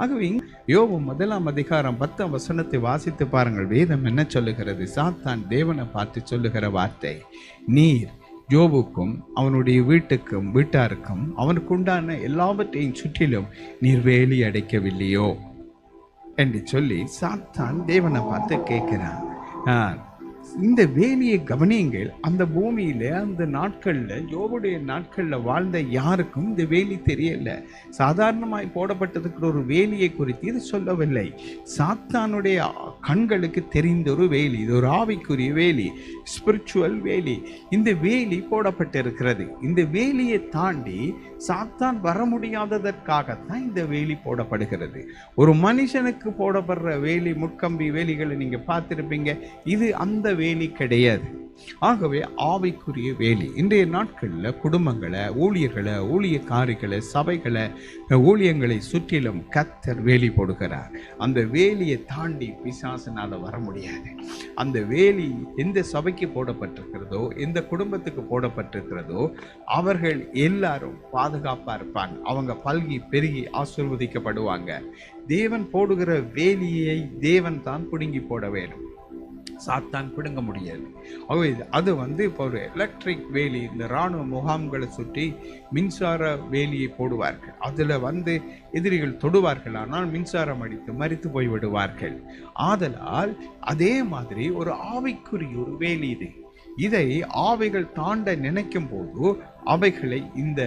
ஆகவே யோபு 1 அதிகாரம் 10 வாசித்து பாருங்கள். வேதம் என்ன சொல்லுகிறது? சாத்தான் தேவனை பார்த்து சொல்லுகிற வார்த்தை, நீர் யோபுக்கும் அவனுடைய வீட்டாருக்கும் அவனுக்கு உண்டான எல்லாவற்றையும் சுற்றிலும் நீர் வேலி அடைக்கவில்லையோ என்று சொல்லி சாத்தான் தேவனை பார்த்து கேட்கிறான். இந்த வேலியை கவனியுங்கள். அந்த பூமியில அந்த நாட்கள்ல, யோபுடைய நாட்கள்ல வாழ்ந்த யாருக்கும் இந்த வேலி தெரியல. சாதாரணமாய் போடப்பட்டிருக்கிற ஒரு வேலியை குறித்து இது சொல்லவில்லை. சாத்தானுடைய கண்களுக்கு தெரிந்த ஒரு வேலி. இது ஒரு ஆவிக்குரிய வேலி, ஸ்பிரிச்சுவல் வேலி. இந்த வேலி போடப்பட்டிருக்கிறது. இந்த வேலியை தாண்டி சாத்தான் வர முடியாததற்காகத்தான் இந்த வேலி போடப்படுகிறது. ஒரு மனுஷனுக்கு போடப்படுற வேலி, முட்கம்பி வேலிகளை நீங்க பார்த்திருப்பீங்க. இது அந்த வேலி கிடையாது. ஆகவே ஆவிக்குரிய வேலி. இன்றைய நாட்களில் குடும்பங்களை, ஊழியர்களை, ஊழியக்காரிகளை, சபைகளை, ஊழியங்களை சுற்றிலும் கர்த்தர் வேலி போடுகிறார். அந்த வேலியை தாண்டி பிசாசினால வர முடியாது. அந்த வேலி எந்த சபைக்கு போடப்பட்டிருக்கிறதோ, எந்த குடும்பத்துக்கு போடப்பட்டிருக்கிறதோ, அவர்கள் எல்லாரும் பாதுகாப்பா இருப்பாங்க. அவங்க பல்கி பெருகி ஆசீர்வதிக்கப்படுவாங்க. தேவன் போடுகிற வேலியை தேவன் தான் பிடுங்கி போட வேண்டும். சாத்தான் பிடுங்க முடியாது. அது இப்போ ஒரு எலக்ட்ரிக் வேலி. இந்த இராணுவ முகாம்களை சுற்றி மின்சார வேலியை போடுவார்கள். அதுல எதிரிகள் தொடுவார்கள், ஆனால் மின்சாரம் அடித்து மரித்து போய்விடுவார்கள். ஆதலால் அதே மாதிரி ஒரு ஆவிக்குரிய ஒரு வேலி இது. இதை ஆவைகள் தாண்ட நினைக்கும் போது அவைகளை இந்த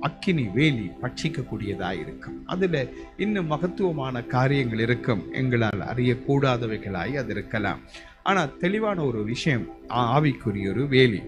அக்கினி வேலி பட்சிக்கக்கூடியதாய் இருக்கும். அதுல இன்னும் மகத்துவமான காரியங்கள் இருக்கும், எங்களால் அறியக்கூடாதவைகளாய் அது இருக்கலாம். ஆனா தெளிவான ஒரு விஷயம், ஆவிக்குரிய ஒரு வேலி.